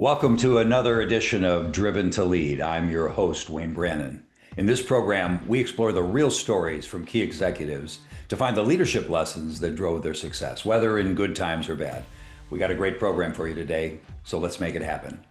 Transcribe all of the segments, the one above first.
Welcome to another edition of Driven to Lead. I'm your host, Wayne Brannon. In this program, we explore the real stories from key executives to find the leadership lessons that drove their success, whether in good times or bad. We got a great program for you today, so let's make it happen.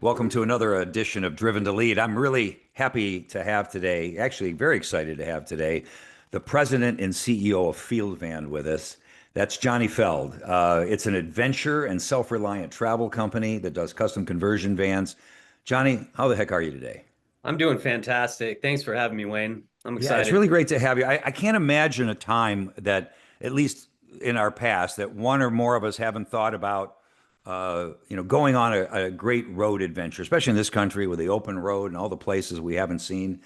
Welcome to another edition of Driven to Lead. I'm really happy to have today, actually very excited to have today, the president and CEO of Field with us. That's Jonny Feld. It's an adventure and self-reliant travel company that does custom conversion vans. Jonny, how the heck are you today? I'm doing fantastic. Thanks for having me, Wayne. I'm Yeah, it's excited. really great to have you. I can't imagine a time that, at least in our past, that one or more of us haven't thought about, going on a great road adventure, especially in this country with the open road and all the places we haven't seen.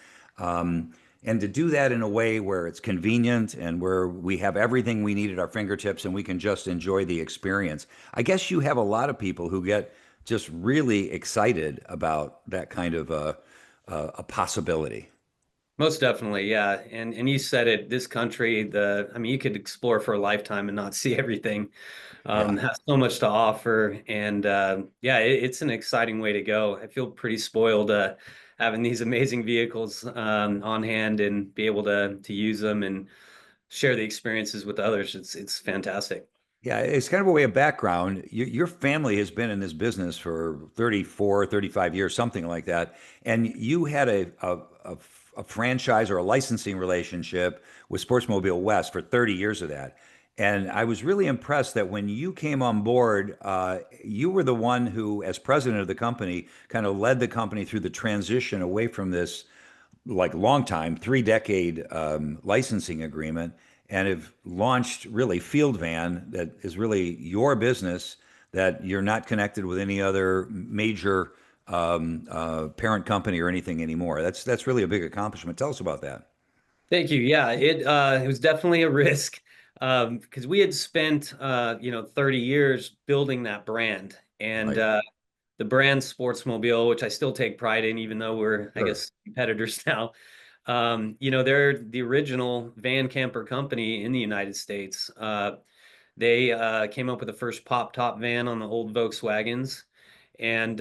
And to do that in a way where it's convenient and where we have everything we need at our fingertips and we can just enjoy the experience. I guess you have a lot of people who get just really excited about that kind of a possibility. Most definitely, yeah. And you said it, this country, I mean, you could explore for a lifetime and not see everything. Yeah. Has so much to offer. And yeah, it's an exciting way to go. I feel pretty spoiled having these amazing vehicles on hand and be able to use them and share the experiences with others. It's fantastic. Yeah, it's kind of a way of background. Your family has been in this business for 34, 35 years, something like that. And you had a franchise or a licensing relationship with Sportsmobile West for 30 years of that. And I was really impressed that when you came on board, you were the one who, as president of the company, kind of led the company through the transition away from this like long time, 3 decade licensing agreement, and have launched really Field Van that is really your business, that you're not connected with any other major parent company or anything anymore. That's really a big accomplishment. Tell us about that. Thank you. Yeah, it was definitely a risk because we had spent 30 years building that brand and Right. the brand Sportsmobile, which I still take pride in, even though we're, I Sure. guess, competitors now. They're the original van camper company in the United States. They came up with the first pop top van on the old Volkswagens, and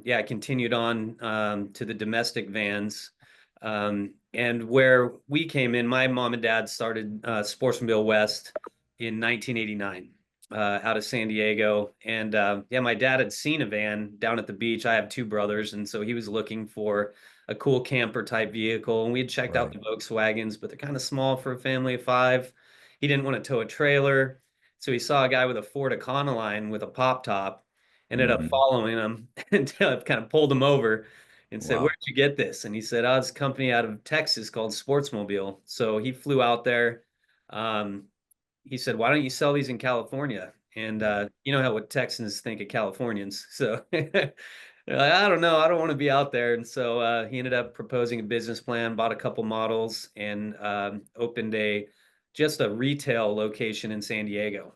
yeah, continued on to the domestic vans. And where we came in, my mom and dad started Sportsmobile West in 1989 out of San Diego. And yeah, my dad had seen a van down at the beach. I have two brothers, and so he was looking for a cool camper type vehicle. And we had checked out Right. the Volkswagens, but they're kind of small for a family of five. He didn't want to tow a trailer. So he saw a guy with a Ford Econoline with a pop top, ended up Hmm. following him until it kind of pulled him over and said, "Where'd Wow. you get this?" And he said, "Oh, it's a company out of Texas called Sportsmobile." So he flew out there. Um, he said, "Why don't you sell these in California?" And Yeah. you know how what Texans think of Californians. So they're like, I don't know, I don't want to be out there. And so he ended up proposing a business plan, bought a couple models, and opened a just a retail location in San Diego.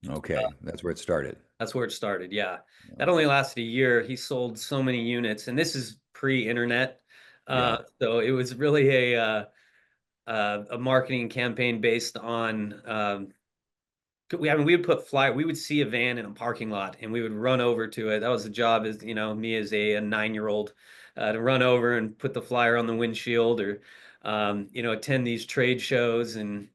Okay. That's where it started. That's where it started. Yeah. Yeah. That only lasted a year. He sold so many units, and this is pre-internet. Yeah. So it was really a marketing campaign based on we would we would see a van in a parking lot and we would run over to it. That was the job as me as a 9-year-old to run over and put the flyer on the windshield or attend these trade shows and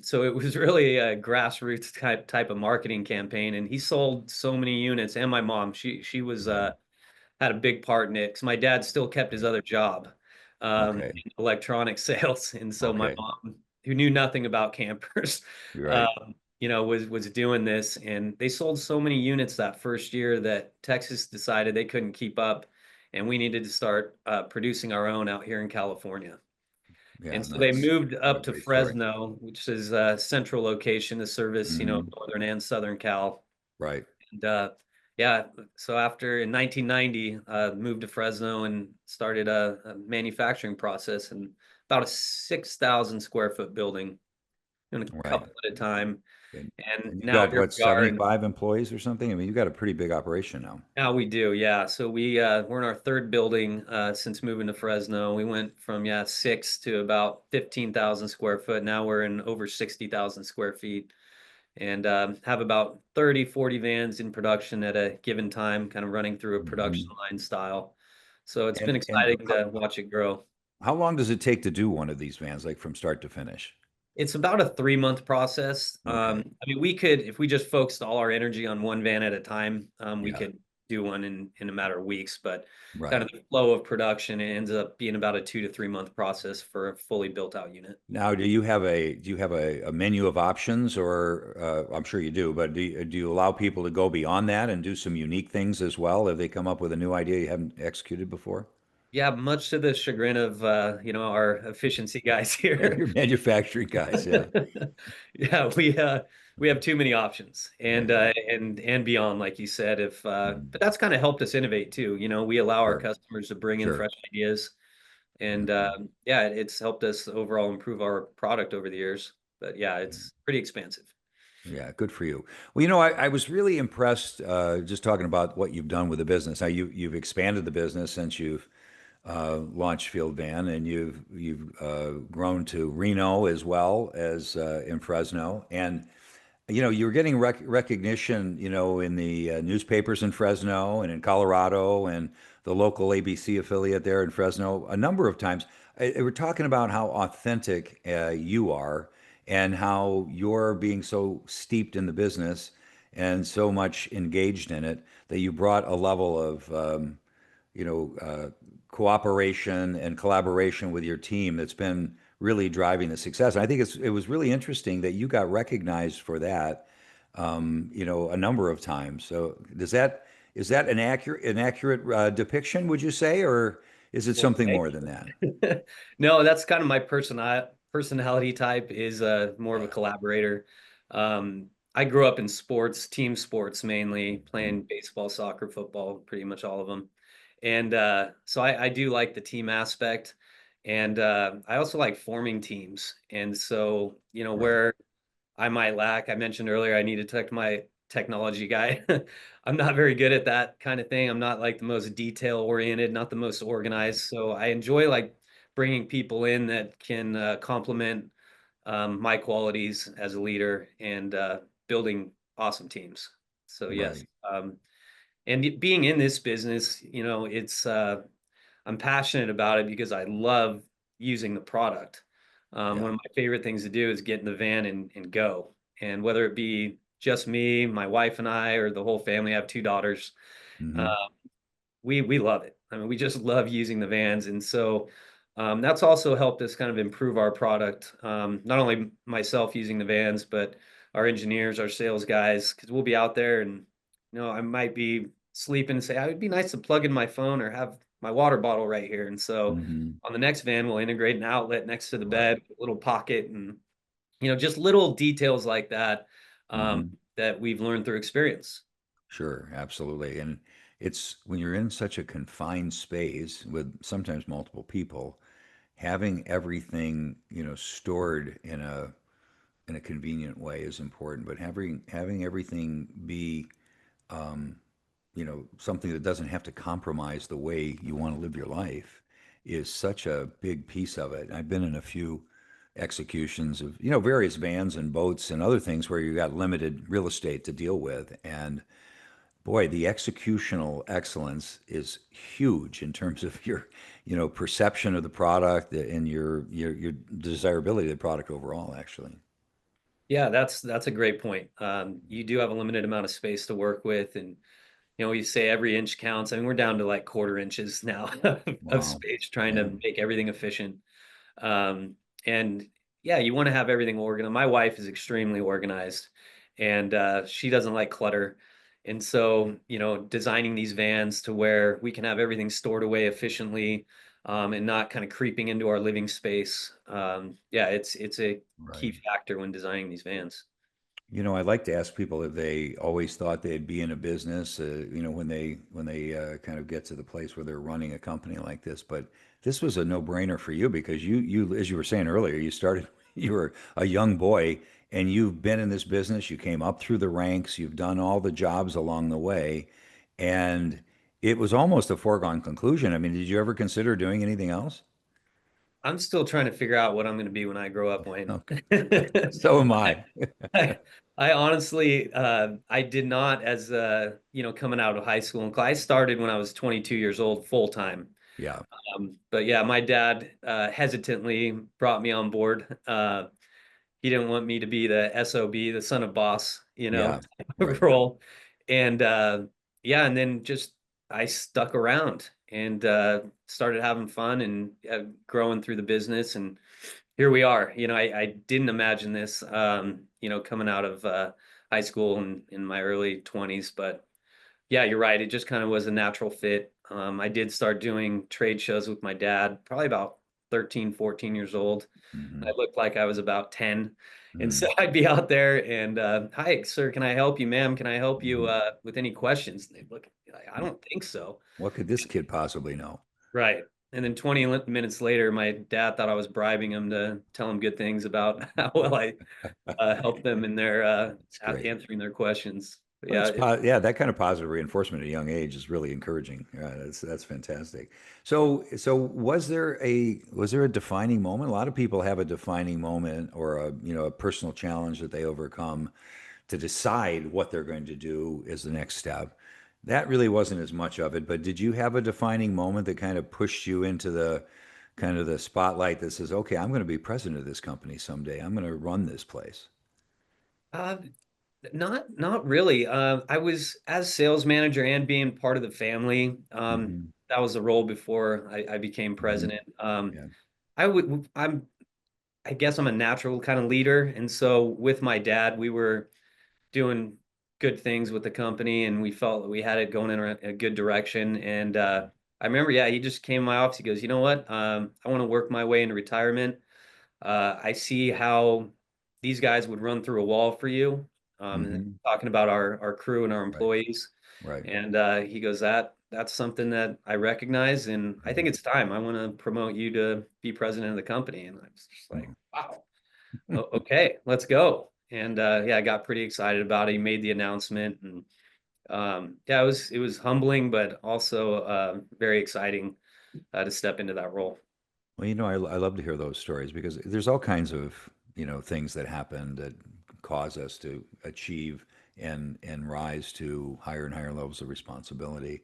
so it was really a grassroots type of marketing campaign. And he sold so many units. And my mom, she was Yeah. had a big part in it because my dad still kept his Right. other job Okay. in electronic sales. And so my Okay. mom, who knew nothing about campers, You're uh, right. was doing this. And they sold so many units that first year that Texas decided they couldn't keep up, and we needed to start producing our own out here in California. Yeah. And so No, they that's moved what a up to great story. Fresno, which is a central location to service, Hmm. northern and southern Cal. Right. And yeah, so after in 1990, moved to Fresno and started a manufacturing process and about a 6,000 square foot building. doing a Right. couple at a time. And, And and you now got here what, we are, and 75 employees or something? I mean, you got a pretty big operation now. now we do, yeah. So we're in our third building since moving to Fresno. We went from six to about 15,000 square foot. Now we're in over 60,000 square feet, and have about 30, 40 vans in production at a given time, kind of running through a production Mhm. line style. So it's been And exciting to watch it grow. how long does it take to do one of these vans, like from start to finish? It's about a 3 month process. Okay. I mean, we could, if we just focused all our energy on one van at a time, we Yeah. could do one in a matter of weeks. But kind Right. of the flow of production, it ends up being about a 2 to 3 month process for a fully built out unit. Now, do you have a menu of options, or I'm sure you do, but do you allow people to go beyond that and do some unique things as well if they come up with a new idea you haven't executed before? Yeah, much to the chagrin of our efficiency guys here. Your manufacturing guys, yeah. Yeah, we have too many options and Yeah. beyond, like you said. If Mhm. But that's kind of helped us innovate too. We allow our Sure. customers to bring in Sure. fresh ideas, and Mhm. yeah, it's helped us overall improve our product over the years. But yeah, Yeah. it's pretty expansive. Yeah, good for you. Well, I was really impressed just talking about what you've done with the business. How you've expanded the business since you've launched Field Van, and you've grown to Reno as well as in Fresno. And you were getting recognition, in the newspapers in Fresno and in Colorado and the local ABC affiliate there in Fresno a number of times. We're talking about how authentic you are and how you're being so steeped in the business and so much engaged in it that you brought a level of you know, uh, cooperation and collaboration with your team that's been really driving the success. And I think it was really interesting that you got recognized for that, a number of times. So is that an accurate depiction, would you say, or is it Well, something thank more than that? you. No, that's kind of my personality type is more of a Yeah. collaborator. I grew up in sports, team sports mainly, Mhm. playing baseball, soccer, football, pretty much all of them. And so I do like the team aspect. And I also like forming teams. And so, Right. where I might lack. I mentioned earlier I need to talk to my technology guy. I'm not very good at that kind of thing. I'm not like the most detail oriented, not the most organized. So I enjoy like bringing people in that can complement my qualities as a leader and building awesome teams. So yes, Right. and being in this business, it's I'm passionate about it because I love using the product. Yeah. One of my favorite things to do is get in the van and go. And whether it be just me, my wife and I, or the whole family, I have two daughters. Uh, Hmm. we love it. I mean, we just love using the vans, and so that's also helped us kind of improve our product. Not only myself using the vans, but our engineers, our sales guys, because we'll be out there, and I might be sleeping and say, "Oh, it'd be nice to plug in my phone or have my water bottle right here." And so Hmm. on the next van, we'll integrate an outlet next to the Right. bed, a little pocket, and just little details like that Hmm. that we've learned through experience. Sure, absolutely. And it's when you're in such a confined space with sometimes multiple people, having everything, stored in a convenient way is important, but having everything be something that doesn't have to compromise the way you want to live your life is such a big piece of it. I've been in a few executions of, various vans and boats and other things where you got limited real estate to deal with. And boy, the executional excellence is huge in terms of your, perception of the product and your desirability of the product overall, actually. Yeah, that's a great point. You do have a limited amount of space to work with, and you say every inch counts. I mean, we're down to like quarter inches now of Wow. space trying Yeah. to make everything efficient. Um, and yeah, you want to have everything organized. My wife is extremely organized, and she doesn't like clutter. And so, designing these vans to where we can have everything stored away efficiently, and not kind of creeping into our living space. Yeah, it's a key Right. factor when designing these vans. I like to ask people if they always thought they'd be in a business, when they kind of get to the place where they're running a company like this. But this was a no-brainer for you because you, as you were saying earlier, you started you were a young boy and you've been in this business. You came up through the ranks. You've done all the jobs along the way, and it was almost a foregone conclusion. I mean, did you ever consider doing anything else? I'm still trying to figure out what I'm going to be when I grow up, Wayne. Okay. So am I, I. I honestly, I did not, as coming out of high school. And I started when I was 22 years old, full time. Yeah. But yeah, my dad hesitantly brought me on board. He didn't want me to be the SOB, the son of boss, Yeah. Right. role. And yeah, and then just I stuck around and started having fun and growing through the business. And here we are. I didn't imagine this, coming out of high school and in my early 20s. But yeah, you're right. It just kind of was a natural fit. I did start doing trade shows with my dad, probably about 13, 14 years old. I Hmm. looked like I was about 10. And so I'd be out there and, hi, sir, can I help you, ma'am? Can I help you Hmm. with any questions? And they'd look, like, I don't think so. What could this kid possibly know? Right. And then 20 minutes later, my dad thought I was bribing him to tell him good things about how well I helped them in their That's great. answering their questions. But Well, yeah, yeah, that kind of positive reinforcement at a young age is really encouraging. That's fantastic. So was there a defining moment? A lot of people have a defining moment or a personal challenge that they overcome to decide what they're going to do as the next step. That really wasn't as much of it, but did you have a defining moment that kind of pushed you into the kind of the spotlight that says, "Okay, I'm going to be president of this company someday. I'm going to run this place." uh, not really. I was as sales manager and being part of the family. Hmm. That was the role before I became Hmm. president. Yeah. I guess I'm a natural kind of leader, and so with my dad, we were doing good things with the company, and we felt that we had it going in a good direction. And I remember, yeah, he just came to my office. He goes, "You know what? I want to work my way into retirement. I see how these guys would run through a wall for you." And Hmm. talking about our crew and our Right. employees. Right. And he goes, that's something that I recognize, and I think Mhm. it's time. I want to promote you to be president of the company. And I was just like, Mhm. wow, okay, let's go. And yeah, I got pretty excited about it. He made the announcement, and yeah, it was humbling, but also very exciting to step into that role. Well, I love to hear those stories because there's all kinds of, things that happen that cause us to achieve and rise to higher and higher levels of responsibility.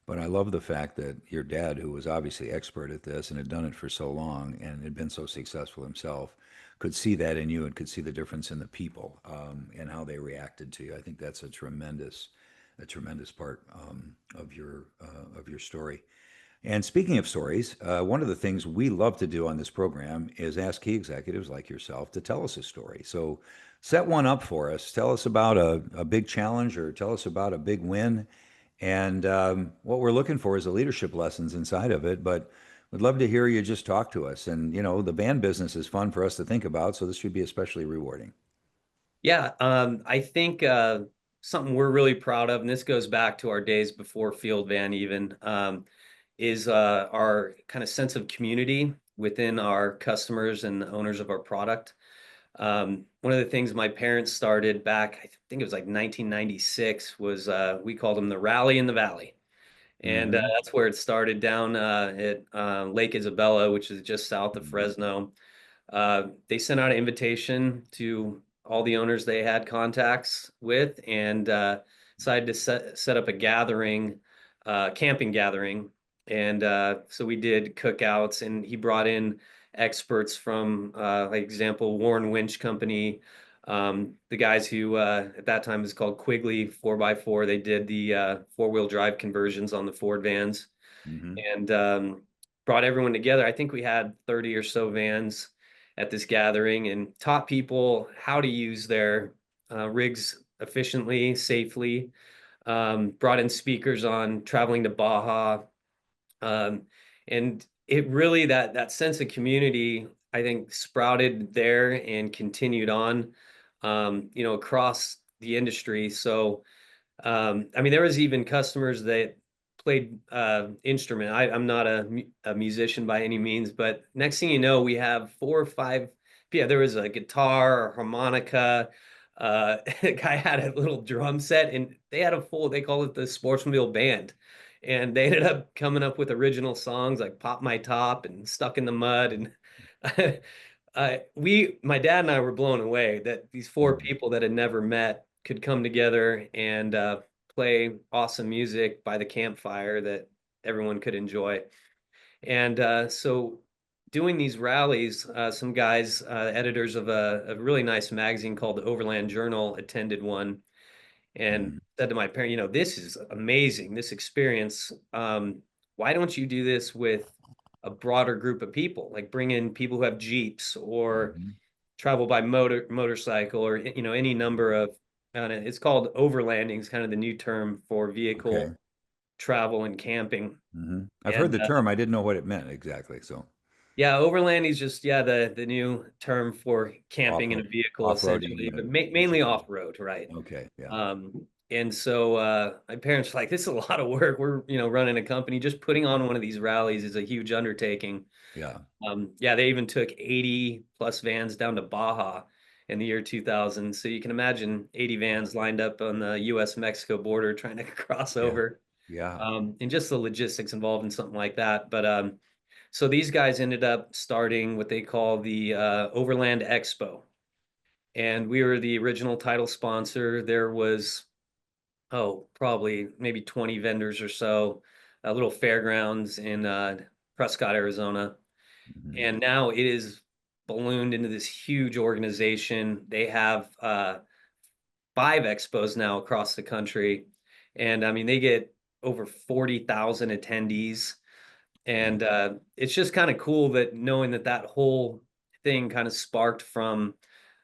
But I love the fact that your dad, who was obviously expert at this and had done it for so long and had been so successful himself, could see that in you and could see the difference in the people and how they reacted to you. I think that's a tremendous part of your story. And speaking of stories, one of the things we love to do on this program is ask key executives like yourself to tell us a story. So set one up for us. Tell us about a big challenge or tell us about a big win. And what we're looking for is the leadership lessons inside of it. But we'd love to hear you just talk to us. And, the band business is fun for us to think about. So this should be especially rewarding. Yeah, I think something we're really proud of, and this goes back to our days before Field Van even, is our kind of sense of community within our customers and the owners of our product. One of the things my parents started back, I think it was like 1996, was we called them the Rally in the Valley. And Hmm. that's where it started down at Lake Isabella, which is just south of Hmm. Fresno. They sent out an invitation to all the owners they had contacts with, and decided to set up a gathering, camping gathering. And so we did cookouts, and he brought in experts from, like example, Warren Winch Company, the guys who at that time was called Quigley 4x4. They did the four-wheel drive conversions on the Ford vans, Hmm. and brought everyone together. I think we had 30 or so vans at this gathering and taught people how to use their rigs efficiently, safely. Brought in speakers on traveling to Baja, um, and it really that sense of community, I think, sprouted there and continued on, across the industry. So I mean, there was even customers that played instrument. I'm not a musician by any means, but next thing you know, we have 4 or 5 yeah, there was a guitar, a harmonica. The guy had a little drum set, and they had a full, they call it the Sportsmobile Band. And they ended up coming up with original songs like Pop My Top and Stuck in the Mud. And my dad and I were blown away that these four Mhm. people that had never met could come together and play awesome music by the campfire that everyone could enjoy. And so doing these rallies, some guys, editors of a really nice magazine called the Overland Journal, attended one and Mhm. said to my parent, this is amazing, this experience. Why don't you do this with a broader group of people? Like bring in people who have Jeeps or Mhm. travel by motorcycle or any number of. It's called overlanding. Is kind of the new term for Okay. vehicle travel and camping. I've heard And the term. I didn't know what it meant exactly. So yeah, overlanding is just the new term for camping in a off-road, vehicle off-roading, essentially, but mainly basically. off road, right? Okay. Yeah. And so my parents were like, "This is a lot of work. We're running a company. Just putting on one of these rallies is a huge undertaking." Yeah. Yeah, they even took 80 plus vans down to Baja in the year 2000. So you can imagine 80 vans lined up on the U.S. Mexico border trying to cross Yeah. over, Yeah. and just the logistics involved in something like that. But so these guys ended up starting what they call the Overland Expo, and we were the original title sponsor. There was, oh, probably maybe 20 vendors or so, a little fairgrounds in Prescott, Arizona. Mhm. And now it is ballooned into this huge organization. They have 5 expos now across the country. And I mean, they get over 40,000 attendees. Yeah. And it's just kind of cool that knowing that that whole thing kind of sparked from,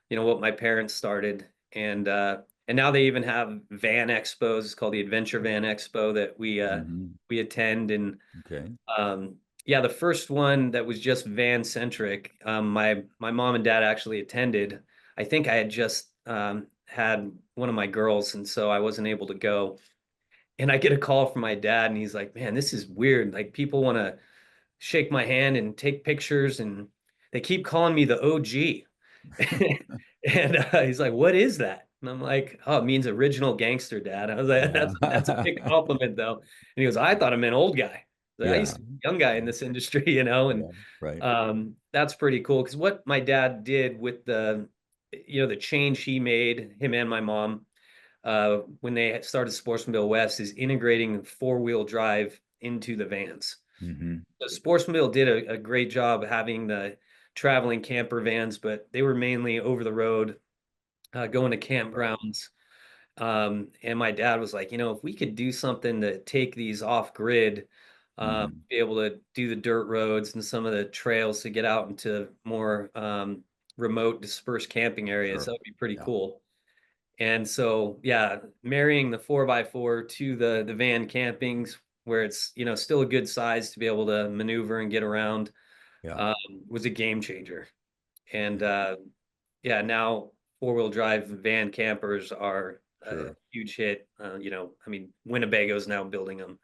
what my parents started. And now they even have van expos. It's called the Adventure Van Expo that Mhm. we attend. And Okay. um, yeah, the first one that was just van centric, my mom and dad actually attended. I think I had just had one of my girls, and so I wasn't able to go. And I get a call from my dad, and he's like, "Man, this is weird. Like people want to shake my hand and take pictures, and they keep calling me the OG." And he's like, "What is that?" And I'm like, "Oh, it means original gangster, Dad." I was like, "That's a big Yeah. compliment, though." And he goes, "I thought it meant old guy." Like, I used Yeah. to be a young guy in this industry, and Yeah. Right. that's pretty cool. Because what my dad did with the change he made, him and my mom, when they started Sportsmobile West, is integrating four-wheel drive into the vans. Hmm. So Sportsmobile did a great job having the traveling camper vans, but they were mainly over the road, going to Right. campgrounds. And my dad was like, if we could do something to take these off grid, Hmm. be able to do the dirt roads and some of the trails to get out into more remote dispersed camping areas, Sure. that would be pretty Yeah. cool. And so, yeah, marrying the 4x4 to the van campings where it's, still a good size to be able to maneuver and get around, Yeah. um, was a game changer. And Yeah. yeah, now four-wheel drive van campers are a Sure. huge hit. I mean, Winnebago's now building them.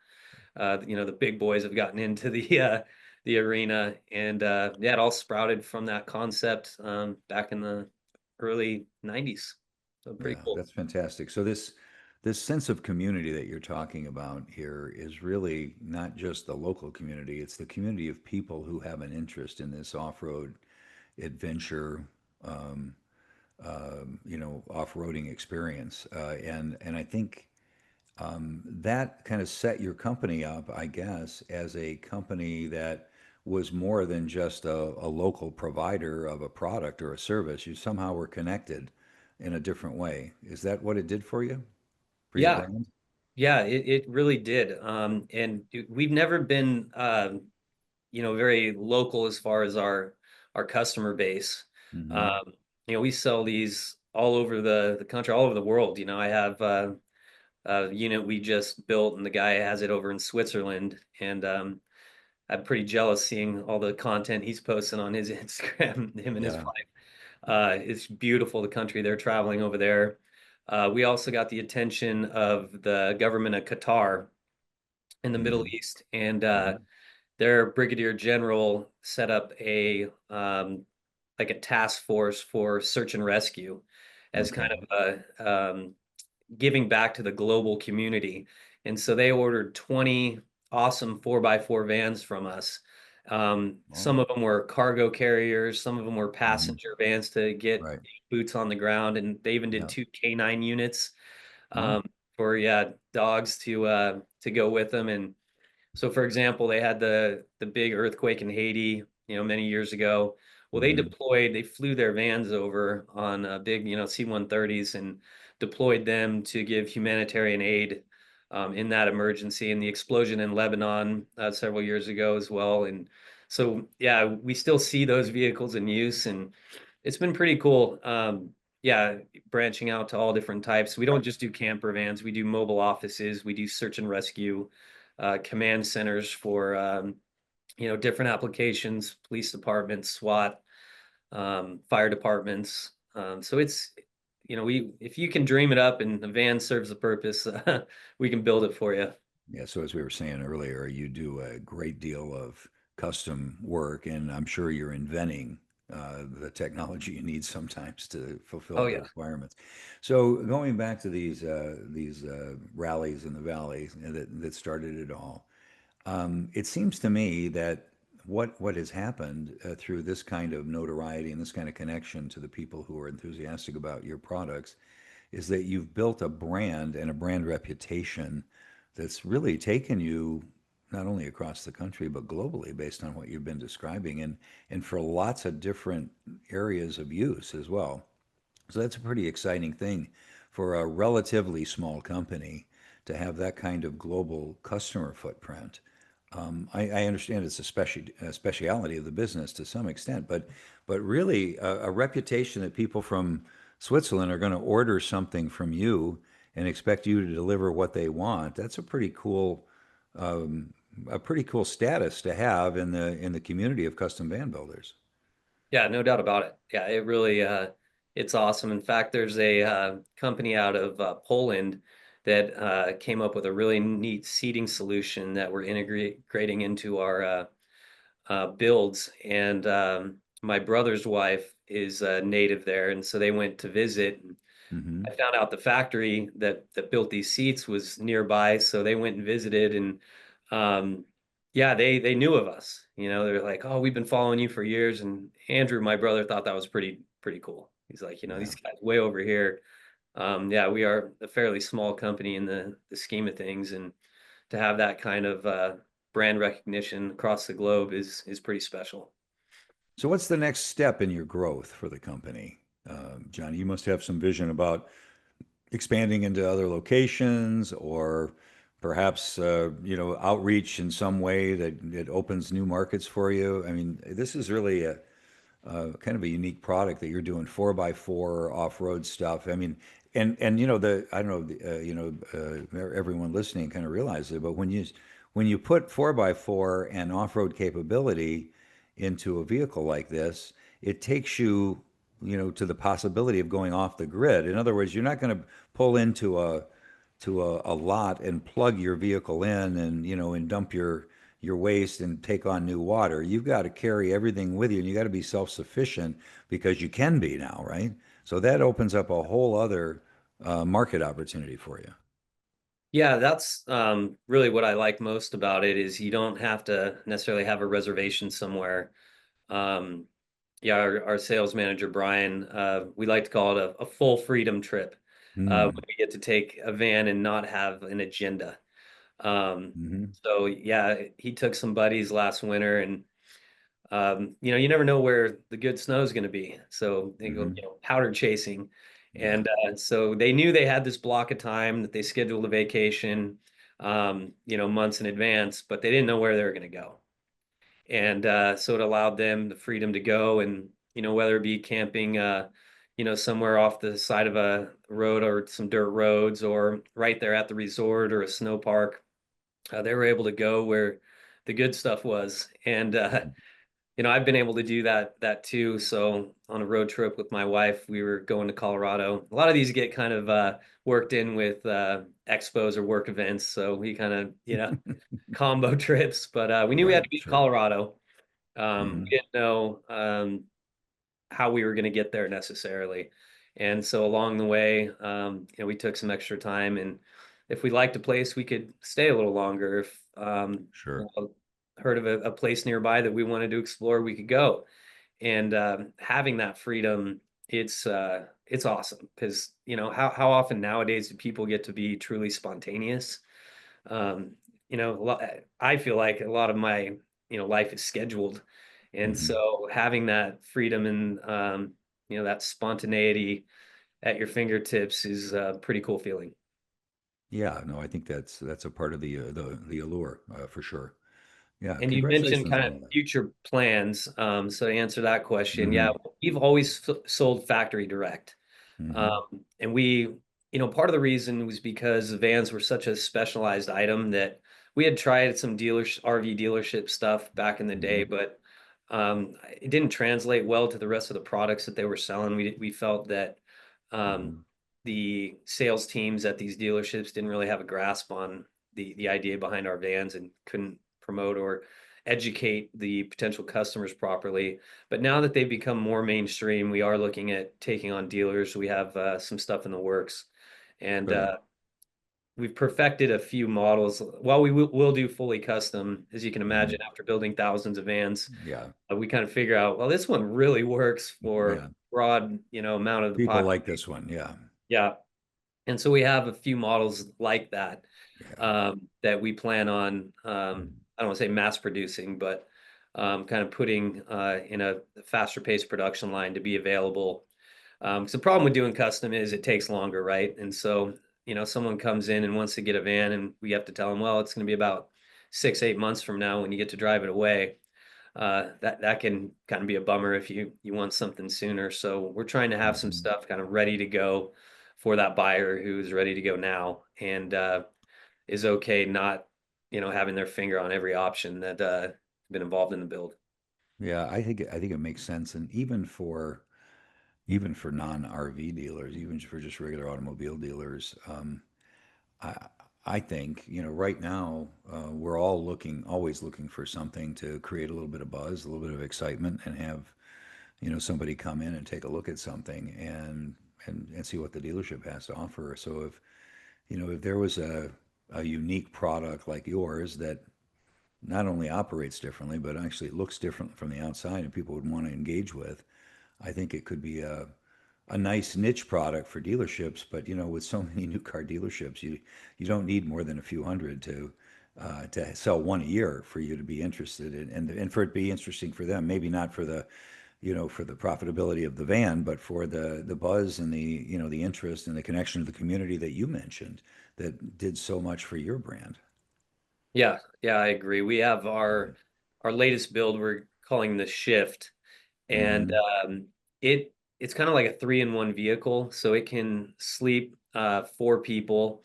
The big boys have gotten into the arena, and yeah, it all sprouted from that concept back in the early '90s. So pretty Yeah. cool. That's fantastic. So this sense of community that you're talking about here is really not just the local community, it's the community of people who have an interest in this off-road adventure, um, off-roading experience. And I think that kind of set your company up, I guess, as a company that was more than just a local provider of a product or a service. You somehow were connected in a different way. Is that what it did for your Yeah, brand? yeah, it really did. And we've never been, very local as far as our customer base. Hmm. Um, we sell these all over the country, all over the world. I have a unit we just built, and the guy has it over in Switzerland, and I'm pretty jealous seeing all the content he's posting on his Instagram, him and his Yeah. wife. It's beautiful, the country they're traveling over there. We also got the attention of the government of Qatar in the Middle Hmm. East, and Hmm. their brigadier general set up like a task force for search and rescue as kind Okay. of a giving back to the global community. And so they ordered 20 awesome 4x4 vans from us. Oh. Some of them were cargo carriers, some of them were Hmm. passenger vans to get Right. boots on the ground, and they even did Yeah. two canine units Oh. for dogs to go with them. And so, for example, they had the big earthquake in Haiti, many years ago. Well, Hmm. they flew their vans over on big, C-130s and deployed them to give humanitarian aid in that emergency and the explosion in Lebanon several years ago as well. And so, yeah, we still see those vehicles in use, and it's been pretty cool. Yeah, branching out to all different types. We don't just do camper vans, we do mobile offices, we do search and rescue command centers for different applications, police departments, SWAT, fire departments. So it's we if you can dream it up and the van serves the purpose, we can build it for you. Yeah, so as we were saying earlier, you do a great deal of custom work, and I'm sure you're inventing the technology you need sometimes to fulfill Oh the yeah. requirements. So going back to these rallies in the valley that started it all, it seems to me that what has happened through this kind of notoriety and this kind of connection to the people who are enthusiastic about your products is that you've built a brand and a brand reputation that's really taken you not only across the country but globally based on what you've been describing and for lots of different areas of use as well. So that's a pretty exciting thing for a relatively small company to have that kind of global customer footprint. I understand it's a speciality of the business to some extent, but really a reputation that people from Switzerland are going to order something from you and expect you to deliver what they want. That's um, a pretty cool status to have in the community of custom van builders. Yeah, no doubt about it. Yeah, it really it's awesome. In fact, there's a company out of Poland that came up with a really neat seating solution that we're integrating into our builds. And my brother's wife is native there, and so they went to visit. Hmm. I found out the factory that built these seats was nearby, so they went and visited, and yeah, they knew of us. They're like, "Oh, we've been following you for years." And Andrew, my brother, thought that was pretty cool. He's like, Yeah. these guys way over here. Yeah, we are a fairly small company in the scheme of things, and to have that kind of brand recognition across the globe is pretty special. So what's the next step in your growth for the company? Johnny, you must have some vision about expanding into other locations or perhaps outreach in some way that it opens new markets for you. I mean, this is really a kind of a unique product that you're doing 4x4 off-road stuff. I mean, and the I don't know everyone listening kind of realizes it, but when you put 4x4 and off-road capability into a vehicle like this, it takes you to the possibility of going off the grid. In other words, you're not going to pull into a lot and plug your vehicle in and and dump your waste and take on new water. You've got to carry everything with you and you got to be self-sufficient because you can be now, right? So that opens up a whole other market opportunity for you. Yeah, that's really what I like most about it is you don't have to necessarily have a reservation somewhere. Um, yeah, our sales manager, Brian, we like to call it a full freedom trip when Hmm. we get to take a van and not have an agenda. Hmm. So yeah, he took some buddies last winter and you never know where the good snow is going to be. So they go, Hmm. powder chasing. Yeah. And so they knew they had this block of time that they scheduled a vacation, months in advance, but they didn't know where they were going to go. And so it allowed them the freedom to go and, whether it be camping, somewhere off the side of a road or some dirt roads or right there at the resort or a snow park, they were able to go where the good stuff was. And I've been able to do that too. So on a road trip with my wife, we were going to Colorado. A lot of these get kind of worked in with expos or work events. So we kind of, combo trips, but we knew we had Right. to be to Sure. Colorado. Hmm. We didn't know how we were going to get there necessarily. And so along the way, we took some extra time, and if we liked a place, we could stay a little longer. If Sure. heard of a place nearby that we wanted to explore, we could go. And having that freedom, it's awesome because how often nowadays do people get to be truly spontaneous? Um, I feel like a lot of my life is scheduled, and Hmm. so having that freedom and that spontaneity at your fingertips is a pretty cool feeling. Yeah, no, I think that's a part of the allure for sure. Yeah, And you mentioned congratulations kind on of all that. future plans. So to answer that question, yeah, Hmm. we've always sold factory direct. Hmm. And part of the reason was because the vans were such a specialized item that we had tried some RV dealership stuff back in the day, Hmm. but it didn't translate well to the rest of the products that they were selling. We felt that um, Hmm. the sales teams at these dealerships didn't really have a grasp on the idea behind our vans and couldn't promote or educate the potential customers properly. But now that they've become more mainstream, we are looking at taking on dealers. We have some stuff in the works, and Good. we've perfected a few models. While we will do fully custom, as you can imagine, Hmm. after building thousands of vans, Yeah. we kind of figure out, well, this one really works for Yeah. broad, amount of the People like population. this one. Yeah. Yeah, and so we have a few models like that Yeah. that we plan on, Mhm. I don't want to say mass producing, but kind of putting in a faster paced production line to be available. 'Cause the problem with doing custom is it takes longer, right? And so, someone comes in and wants to get a van, and we have to tell them, well, it's going to be about 6, 8 months from now when you get to drive it away. That can kind of be a bummer if you want something sooner. So we're trying to have some Mhm. stuff kind of ready to go for that buyer who's ready to go now and is okay not having their finger on every option that been involved in the build. Yeah, I think it makes sense, and even for non-RV dealers, even for just regular automobile dealers, I I think right now we're all always looking for something to create a little bit of buzz, a little bit of excitement, and have somebody come in and take a look at something and see what the dealership has to offer. So if there was a unique product like yours that not only operates differently, but actually looks different from the outside and people would want to engage with, I think it could be a nice niche product for dealerships. But with so many new car dealerships, you don't need more than a few hundred to sell one a year for you to be interested in, and for it to be interesting for them. Maybe not for the profitability of the van, but for the buzz and the interest and the connection to the community that you mentioned that did so much for your brand. Yeah, yeah, I agree. We have Yeah. our latest build we're calling the Shift, and Hmm. it's kind of like a three-in-one vehicle, so it can sleep four people.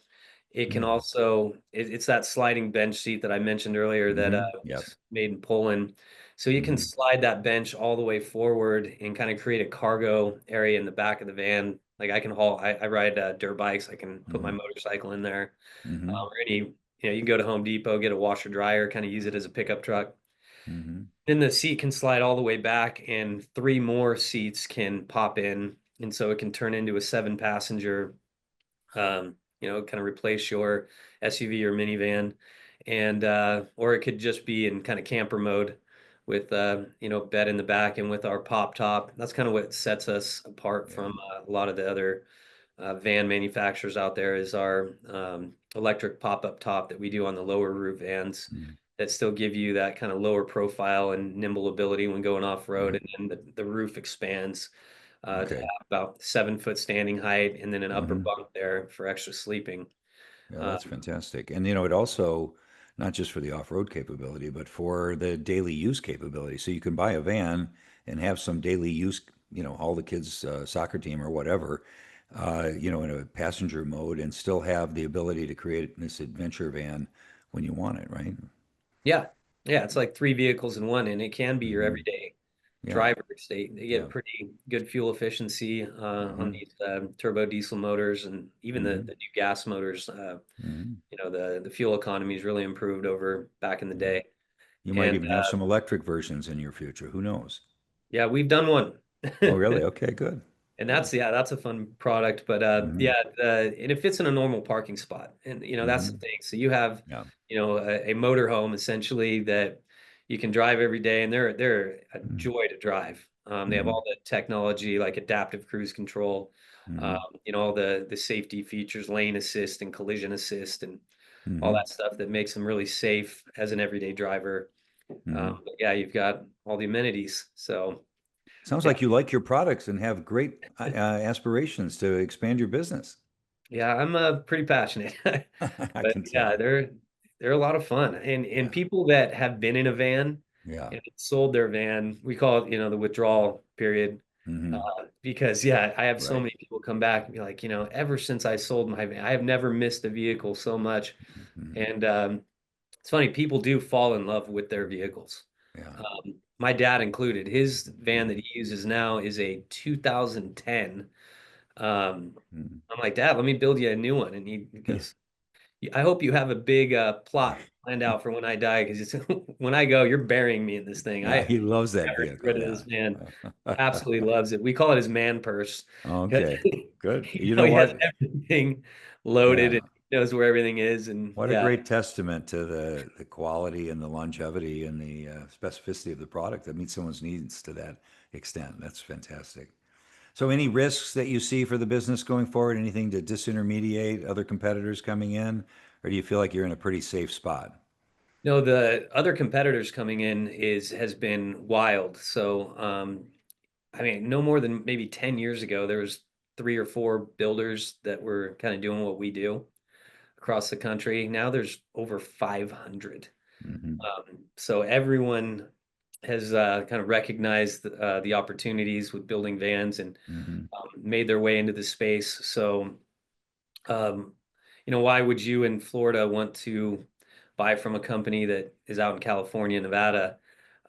It can Hmm. also it's that sliding bench seat that I mentioned earlier that Hmm. Yep. was made in Poland. So you can Hmm. slide that bench all the way forward and kind of create a cargo area in the back of the van. Like I can haul, I ride dirt bikes. I can put my Hmm. motorcycle in there, Hmm. or you can go to Home Depot, get a washer dryer, kind of use it as a pickup truck. Hmm. Then the seat can slide all the way back, and three more seats can pop in, and so it can turn into a seven passenger, kind of replace your SUV or minivan, and or it could just be in kind of camper mode with bed in the back and with our pop top. That's kind of what sets us apart Yeah. from a lot of the other van manufacturers out there is our electric pop-up top that we do on the lower roof vans Mhm. that still give you that kind of lower profile and nimble ability when going off road. Yeah. And then the roof expands to Okay. have about 7 foot standing height and then an upper Hmm. bunk there for extra sleeping. Yeah, Uh, that's fantastic. And it also not just for the off-road capability, but for the daily use capability. So you can buy a van and have some daily use, all the kids' soccer team or whatever, in a passenger mode and still have the ability to create this adventure van when you want it, right? yeah, yeah, it's like three vehicles in one, and it can be your Hmm. everyday Yeah. drivers. They Yeah. get pretty good fuel efficiency on Hmm. these turbo diesel motors and even the Hmm. new gas motors. Hmm. The fuel economy is really improved over back in the Yeah. day. You might And even have some electric versions in your future. Who knows? yeah, we've done one. Oh, really? Okay, good. And Good. that's a fun product. But Hmm. yeah, and it fits in a normal parking spot. And that's the Hmm. thing. So you have, Yeah. a motor home essentially that you can drive every day, and they're a Hmm. joy to drive. They have Hmm. all the technology like adaptive cruise control, Hmm. all the safety features, lane assist and collision assist, and all Hmm. that stuff that makes them really safe as an everyday driver. Hmm. But yeah, you've got all the amenities. So Sounds yeah, like you like your products and have great aspirations to expand your business. yeah, I'm pretty passionate. I But can yeah, tell. they're a lot of fun. And Yeah. people that have been in a van Yeah. and sold their van, we call it, the withdrawal period. Hmm. Because yeah, I have so Right. many people come back and be like, ever since I sold my van, I have never missed a vehicle so much. Hmm. And it's funny, people do fall in love with their vehicles. Yeah. My dad included. His van that he uses now is a 2010. Hmm. I'm like, Dad, let me build you a new one. And he Yeah. goes, I hope you have a big plot planned out for when I die, because when I go, you're burying me in this thing. Yeah. I He loves that never get vehicle. rid of Yeah. this man. Absolutely loves it. We call it his man purse because Okay. Good. You know he has what? everything loaded Yeah. and knows where everything is. And What a yeah, great testament to the quality and the longevity and the specificity of the product that meets someone's needs to that extent. That's fantastic. So, any risks that you see for the business going forward? Anything to disintermediate other competitors coming in, or do you feel like you're in a pretty safe spot? no, the other competitors coming in is has been wild. So, I mean, no more than maybe 10 years ago, there was three or four builders that were kind of doing what we do across the country. Now there's over 500. Hmm. So everyone has kind of recognized the opportunities with building vans and Hmm. made their way into the space. So, um, why would you in Florida want to buy from a company that is out in California, Nevada,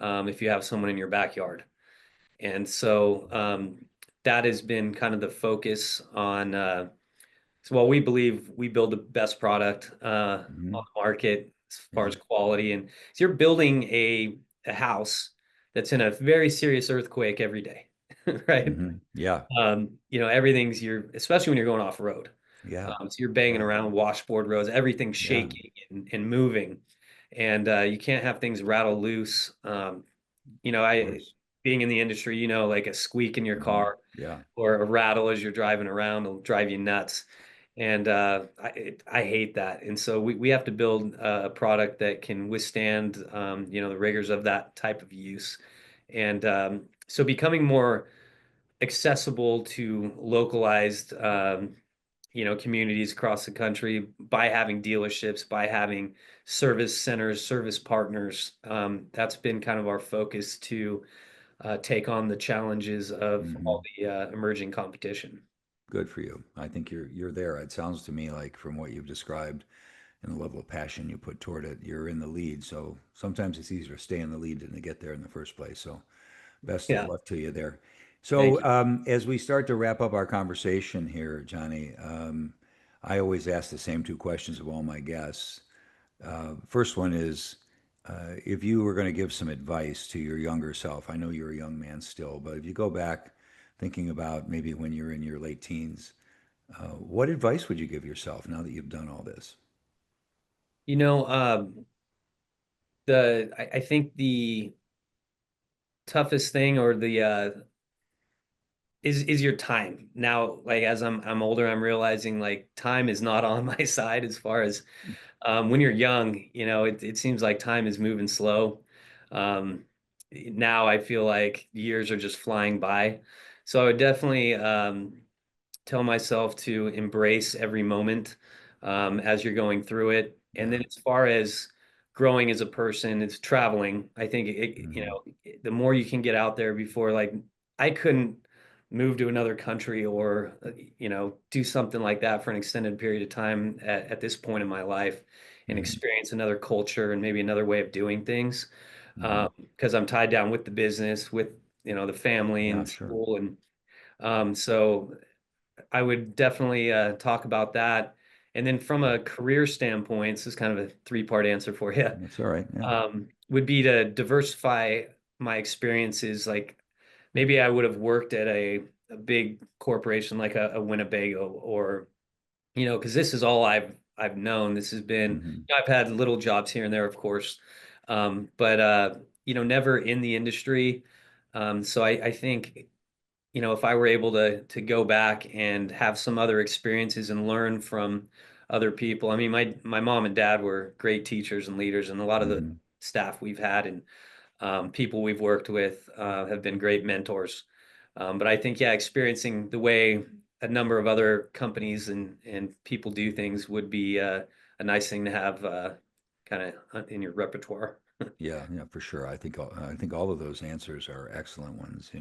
if you have someone in your backyard? And so that has been kind of the focus on. So, well, we believe we build the best product on Hmm. the market as far Yeah. as quality. And so you're building a house that's in a very serious earthquake every day, right? Hmm. Yeah. Everything's especially when you're going off road. Yeah. So you're banging Yeah. around washboard roads, everything's Yeah. shaking and moving, and you can't have things rattle loose. Of I course. being in the industry, like a squeak in your Hmm. car Yeah. or a rattle as you're driving around will drive you nuts. And I hate that. And so we have to build a product that can withstand, the rigors of that type of use. And so becoming more accessible to localized, communities across the country by having dealerships, by having service centers, service partners. That's been kind of our focus to take on the challenges of Hmm. all the emerging competition. Good for you. I think you're there. It sounds to me like from what you've described and the level of passion you put toward it, you're in the lead. So sometimes it's easier to stay in the lead than to get there in the first place. So best of Yeah, luck to you there. thank So you. as we start to wrap up our conversation here, Johnny, I always ask the same two questions of all my guests. First one is, if you were going to give some advice to your younger self, I know you're a young man still, but if you go back thinking about maybe when you're in your late teens, what advice would you give yourself now that you've done all this? You know, I think the toughest thing or the is your time. Now, like as I'm older, I'm realizing like time is not on my side as far as when you're young, it seems like time is moving slow. Um, Now I feel like years are just flying by. So I would definitely tell myself to embrace every moment as you're going through it. And Yeah. then as far as growing as a person, it's traveling. I think Hmm. the more you can get out there before, like I couldn't move to another country or do something like that for an extended period of time at this point in my life and Hmm. experience another culture and maybe another way of doing things Hmm. because I'm tied down with the business, with the family Yeah, and sure. school, and so I would definitely talk about that. And then from a career standpoint, this is kind of a three-part answer for you, That's all right. Yeah. would be to diversify my experiences. Like maybe I would have worked at a big corporation like a Winnebago or, because this is all I've known. This has been, Hmm. I've had little jobs here and there, of course, but never in the industry. So I think, if I were able to go back and have some other experiences and learn from other people. I mean, my mom and dad were great teachers and leaders, and a lot of the Hmm. staff we've had and people we've worked with have been great mentors. But I think, yeah, experiencing the way a number of other companies and people do things would be a nice thing to have kind of in your repertoire. Yeah, yeah, for sure. I think all of those answers are excellent ones.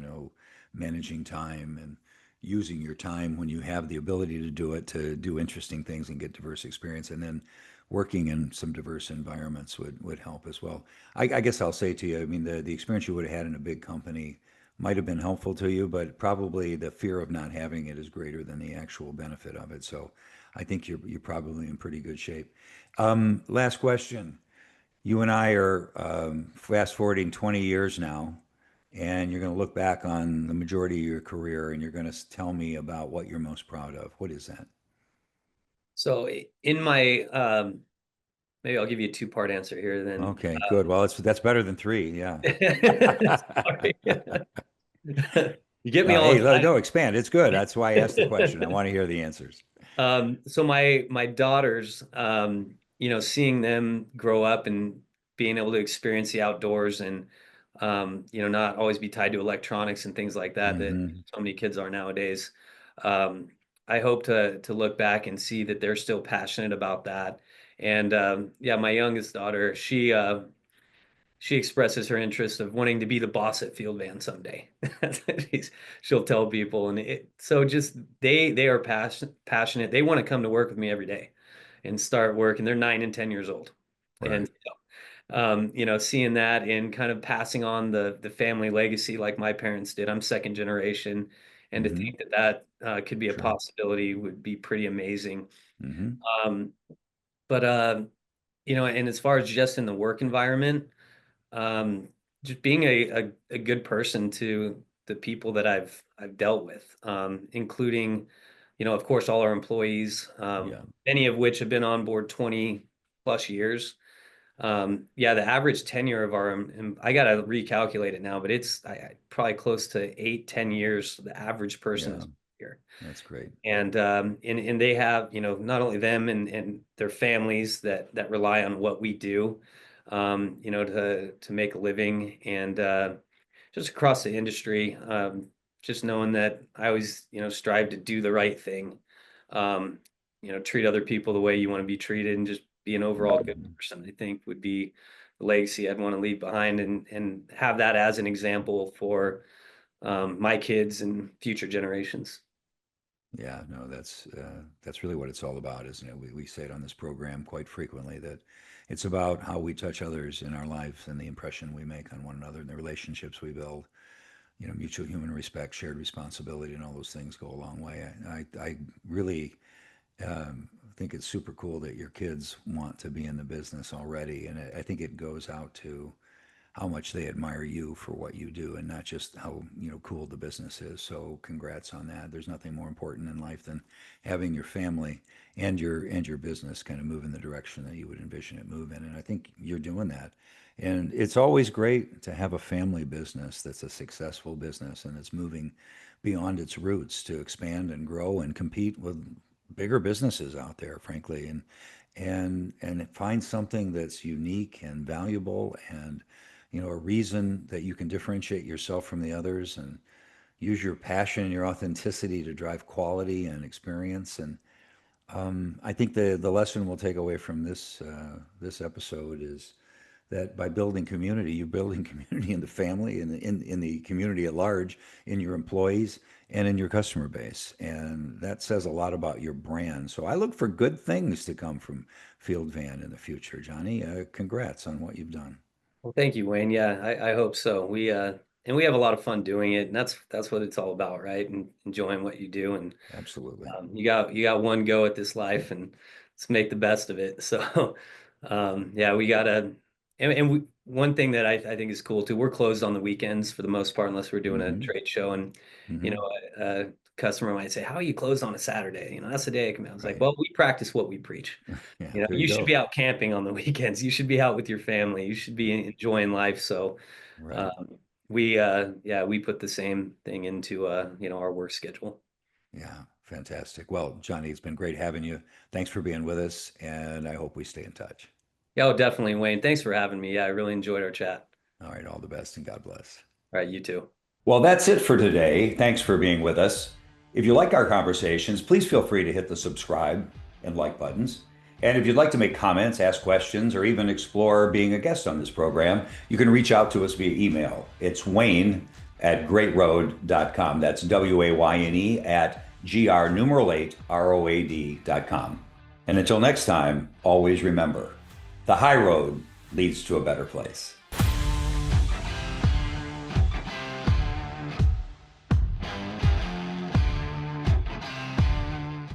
Managing time and using your time when you have the ability to do it to do interesting things and get diverse experience, and then working in some diverse environments would help as well. I guess I'll say to you, I mean, the experience you would have had in a big company might have been helpful to you, but probably the fear of not having it is greater than the actual benefit of it. So I think you're probably in pretty good shape. Last question. You and I are fast forwarding 20 years now, and you're going to look back on the majority of your career and you're going to tell me about what you're most proud of. What is that? So in my maybe I'll give you a two-part answer here then. Okay, good. Well, that's better than three. Yeah. Sorry. You get me No, all hey, excited. no, expand. It's good. That's why I asked the question. I want to hear the answers. So my daughters, seeing them grow up and being able to experience the outdoors and not always be tied to electronics and things like that Hmm. so many kids are nowadays. Um, I hope to look back and see that they're still passionate about that. And yeah, my youngest daughter, she expresses her interest of wanting to be the boss at Field Van someday. She'll tell people, and so just they are passionate. They want to come to work with me every day and start work, and they're 9 and 10 years old, and Right. seeing that and kind of passing on the family legacy like my parents did. I'm second generation, and to Hmm. think that could be a Sure. possibility would be pretty amazing. Hmm. Um, but and as far as just in the work environment. Um, just being a good person to the people that I've dealt with, including, of course, all our employees, Yeah. many of which have been on board 20 plus years. Yeah, the average tenure of I got to recalculate it now, but it's probably close to 8, 10 years. The average person Yeah. is here. That's great. And they have, not only them and their families that rely on what we do, to make a living and just across the industry, just knowing that I always, strive to do the right thing, treat other people the way you want to be treated and just be an overall good Hmm. person, I think would be the legacy I'd want to leave behind and have that as an example for my kids and future generations. Yeah, no, that's really what it's all about, isn't it? We say it on this program quite frequently that it's about how we touch others in our lives and the impression we make on one another and the relationships we build. Mutual human respect, shared responsibility, and all those things go a long way. I really think it's super cool that your kids want to be in the business already, and I think it goes out to how much they admire you for what you do and not just how cool the business is. So congrats on that. There's nothing more important in life than having your family and your business kind of move in the direction that you would envision it move in, and I think you're doing that. And it's always great to have a family business that's a successful business and it's moving beyond its roots to expand and grow and compete with bigger businesses out there, frankly, and find something that's unique and valuable and a reason that you can differentiate yourself from the others and use your passion and your authenticity to drive quality and experience. And I think the lesson we'll take away from this episode is that by building community, you're building community in the family, in the community at large, in your employees, and in your customer base. And that says a lot about your brand. So I look for good things to come from Field Van in the future, Johnny. Congrats on what you've done. Well, thank you, Wayne. Yeah, I hope so. And we have a lot of fun doing it, and that's what it's all about, right? And enjoying what you do. And Absolutely. you got one go at this life, and let's make the best of it. So, yeah, we gotta one thing that I think is cool too, we're closed on the weekends for the most part, unless we're doing a Hmm. trade show. And, you Hmm. know, a customer might say, how are you closed on a Saturday? That's the day I come out. I was like, Right. well, we practice what we preach. Yeah, there you You should go. be out camping on the weekends. You should be out with your family. You should be enjoying life. So, Right. um, yeah, we put the same thing into, our work schedule. Yeah, fantastic. Well, Johnny, it's been great having you. Thanks for being with us, and I hope we stay in touch. Yeah, oh, definitely, Wayne. Thanks for having me. Yeah, I really enjoyed our chat. All right, all the best and God bless. All right, you too. Well, that's it for today. Thanks for being with us. If you like our conversations, please feel free to hit the subscribe and like buttons. And if you'd like to make comments, ask questions, or even explore being a guest on this program, you can reach out to us via email. It's Wayne@greatroad.com. That's WAYNE at GR numeral 8 ROAD.com. And until next time, always remember the high road leads to a better place.